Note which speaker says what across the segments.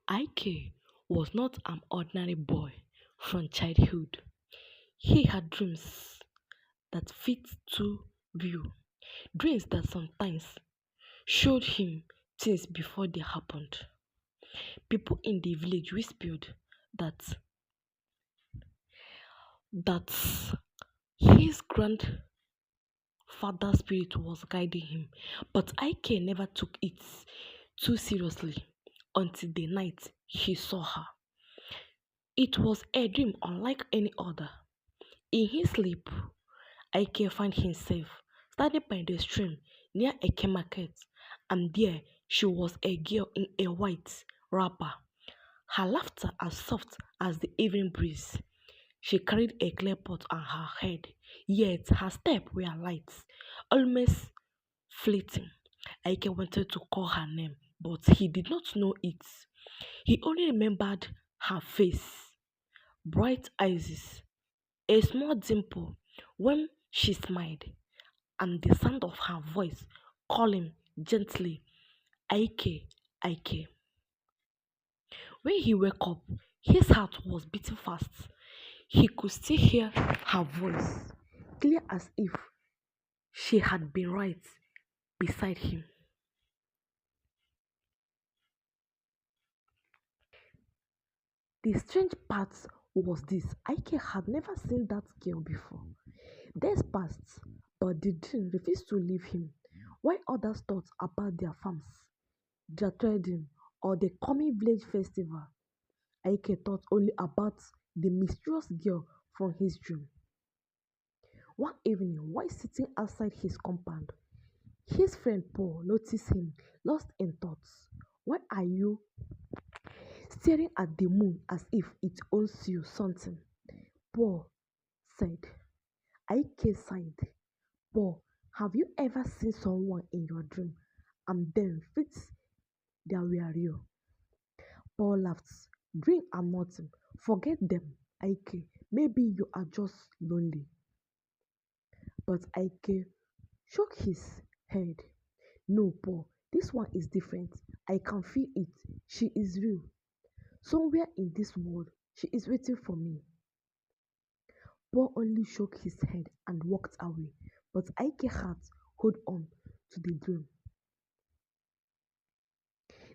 Speaker 1: Ike was not an ordinary boy from childhood. He had dreams that fit too real, dreams that sometimes showed him things before they happened. People in the village whispered that that his grandfather's spirit was guiding him, but Ike never took it too seriously until the night he saw her. It was a dream unlike any other. In his sleep, Ike found himself standing by the stream near a Eke market, and there she was, a girl in a white wrapper, her laughter as soft as the evening breeze. She carried a clay pot on her head, yet her steps were light, almost fleeting. Ike wanted to call her name, but he did not know it. He only remembered her face, bright eyes, a small dimple when she smiled, and the sound of her voice calling gently, Ike, Ike. When he woke up, his heart was beating fast. He could still hear her voice, clear as if she had been right beside him. The strange part was this: Ike had never seen that girl before. Days passed, but the dream refused to leave him. While others thought about their farms, their trading, or the coming village festival, Ike thought only about the mysterious girl from his dream. One evening, while sitting outside his compound, his friend Paul noticed him lost in thoughts. Why are you staring at the moon as if it owns you something? Paul said. Ike sighed. Paul, have you ever seen someone in your dream and then fits they were real? Paul laughed. Dream are nothing. Forget them, Ike. Maybe you are just lonely. But Ike shook his head. No, Paul, this one is different. I can feel it. She is real. Somewhere in this world, she is waiting for me. Paul only shook his head and walked away, but Ike had hold on to the dream.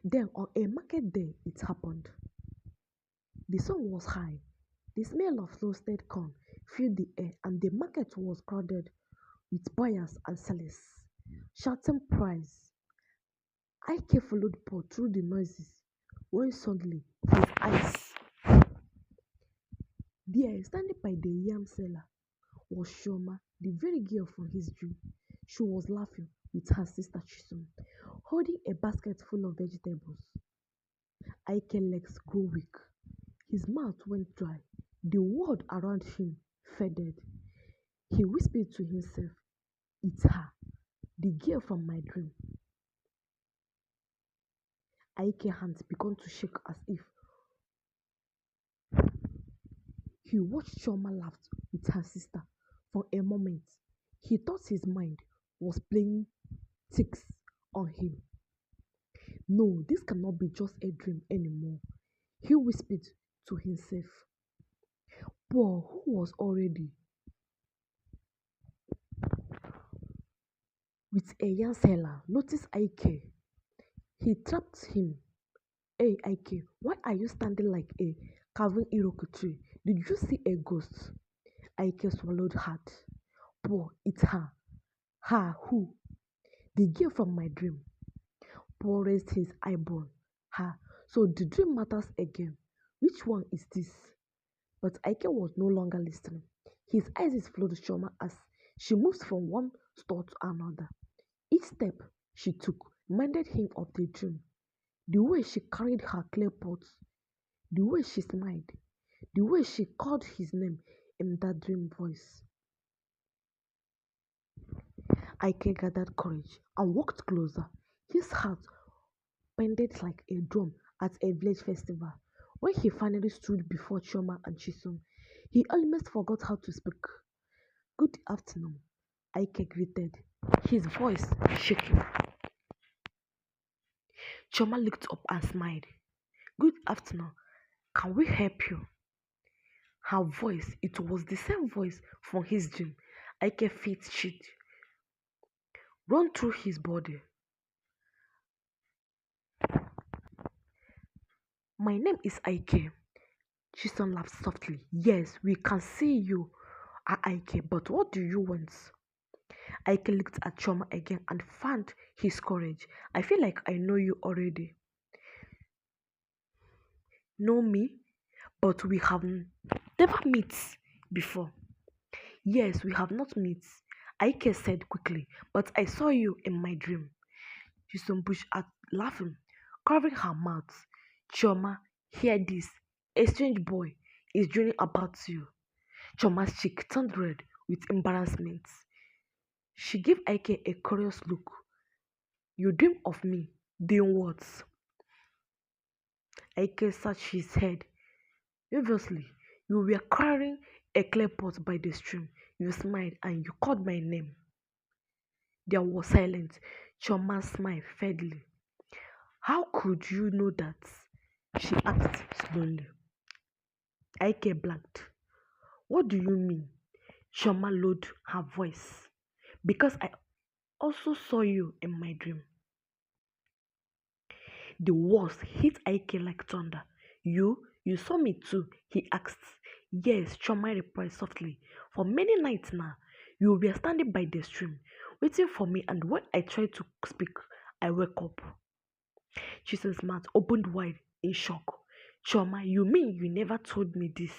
Speaker 1: Then on a market day it happened. The sun was high. The smell of roasted corn filled the air, and the market was crowded with buyers and sellers, shouting price. Ike followed Paul through the noises when suddenly his eyes, there, standing by the yam seller, was Chioma, the very girl from his dream. She was laughing with her sister Chisom, holding a basket full of vegetables. Ike's legs grew weak. His mouth went dry. The world around him faded. He whispered to himself, it's her, the girl from my dream. Ike's hands began to shake as if he watched Chioma laugh with her sister. For a moment, he thought his mind was playing tricks on him. No, this cannot be just a dream anymore, he whispered to himself. Paul, who was already with a young sailor, noticed Ike. He trapped him. Hey, Ike, why are you standing like a carving Iroquois tree? Did you see a ghost? Ike swallowed hard. Paul, it's her. Her who? The girl from my dream. Paul raised his eyebrow. Her. So the dream matters again. Which one is this? But Ike was no longer listening. His eyes followed Shoma as she moved from one store to another. Each step she took reminded him of the dream. The way she carried her clay pots, the way she smiled, the way she called his name in that dream voice. Ike gathered courage and walked closer. His heart pounded like a drum at a village festival. When he finally stood before Choma and Chisom, he almost forgot how to speak. Good afternoon, Ike greeted, his voice shaking. Choma looked up and smiled. Good afternoon. Can we help you? Her voice, it was the same voice from his dream. Ike felt shit run through his body. My name is Ike. Jason laughed softly. Yes, we can see you are Ike, but what do you want? Ike looked at Choma again and found his courage. I feel like I know you already. Know me? But we have never met before. Yes, we have not met. Ike said quickly, but I saw you in my dream. Jason pushed out laughing, covering her mouth. Choma, hear this. A strange boy is dreaming about you. Choma's cheek turned red with embarrassment. She gave Ike a curious look. You dream of me? Doing what? Ike scratched his head. Obviously, you were carrying a clay pot by the stream. You smiled and you called my name. There was silence. Choma smiled faintly. How could you know that? She asked slowly. Ike blanked. What do you mean? Choma lowered her voice. Because I also saw you in my dream. The words hit Ike like thunder. You saw me too, he asked. Yes, Choma replied softly. For many nights now, you were standing by the stream, waiting for me, and when I tried to speak, I woke up. Chisen's mouth opened wide in shock. Choma, you mean you never told me this?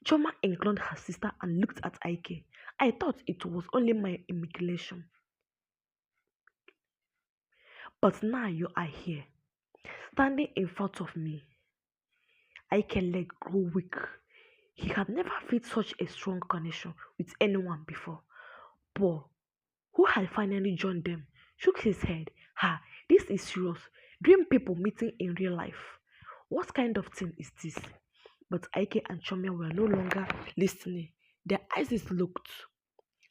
Speaker 1: Choma inclined her sister and looked at Ike. I thought it was only my imagination. But now you are here, standing in front of me. Ike's leg grew weak. He had never felt such a strong connection with anyone before. Paul, who had finally joined them, shook his head. Ha, this is serious. Dream people meeting in real life. What kind of thing is this? But Ike and Chomia were no longer listening. Their eyes looked,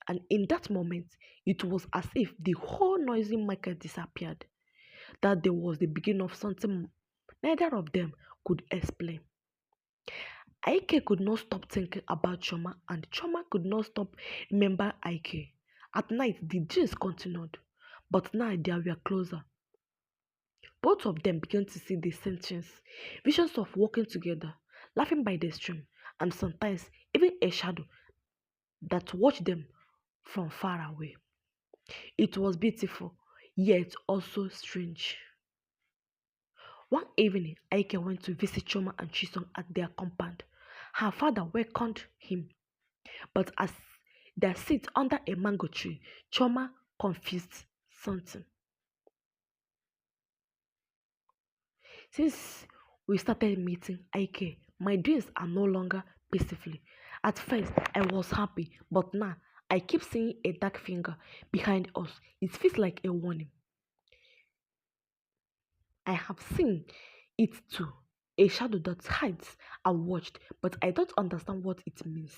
Speaker 1: and in that moment, it was as if the whole noisy market disappeared. That there was the beginning of something neither of them could explain. Ike could not stop thinking about Choma, and Choma could not stop remember Ike. At night, the dreams continued, but now they were closer. Both of them began to see the same things, visions of walking together, laughing by the stream, and sometimes even a shadow that watched them from far away. It was beautiful, yet also strange. One evening, Ike went to visit Choma and Chisong at their compound. Her father welcomed him, but as they sit under a mango tree, Choma confessed something. Since we started meeting Ike, my dreams are no longer peaceful. At first, I was happy, but now I keep seeing a dark finger behind us. It feels like a warning. I have seen it too. A shadow that hides and watched, but I don't understand what it means.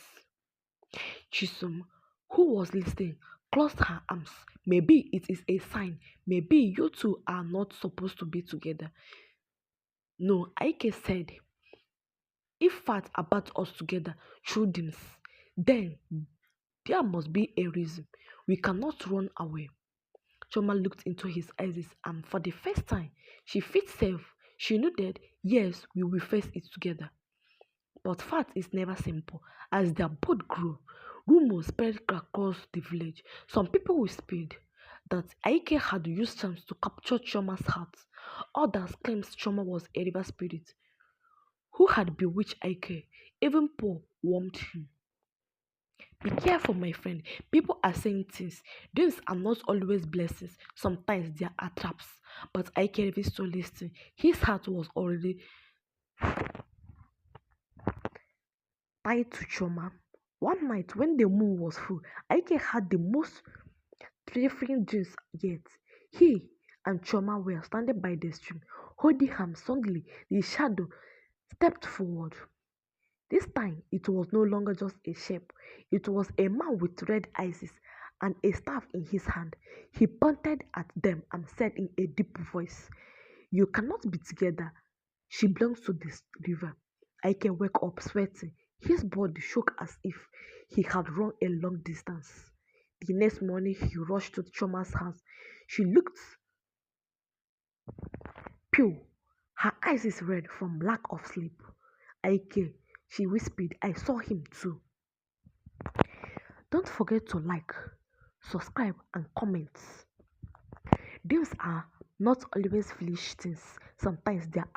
Speaker 1: Chisum, who was listening, closed her arms. Maybe it is a sign. Maybe you two are not supposed to be together. No, Ike said, if facts about us together through dreams, then there must be a reason. We cannot run away. Choma looked into his eyes and for the first time, she felt safe. She knew that, yes, we will face it together. But fact is never simple. As their boat grew, rumors spread across the village. Some people whispered that Ike had used charms to capture Choma's heart. Others claimed Choma was a river spirit who had bewitched Ike. Even Paul warned him. Be careful, my friend. People are saying things. Dreams are not always blessings. Sometimes they are traps. But Ike refused to listen. His heart was already tied to Choma. One night when the moon was full, Ike had the most terrifying dreams yet. He and Choma were standing by the stream, holding hands. Suddenly, the shadow stepped forward. This time, it was no longer just a shape. It was a man with red eyes and a staff in his hand. He pointed at them and said in a deep voice, You cannot be together. She belongs to this river. Ike woke up sweating. His body shook as if he had run a long distance. The next morning, he rushed to Choma's house. She looked pale. Her eyes is red from lack of sleep. Ike, she whispered, I saw him too. Don't forget to like, subscribe, and comment. Dreams are not always foolish things. Sometimes they are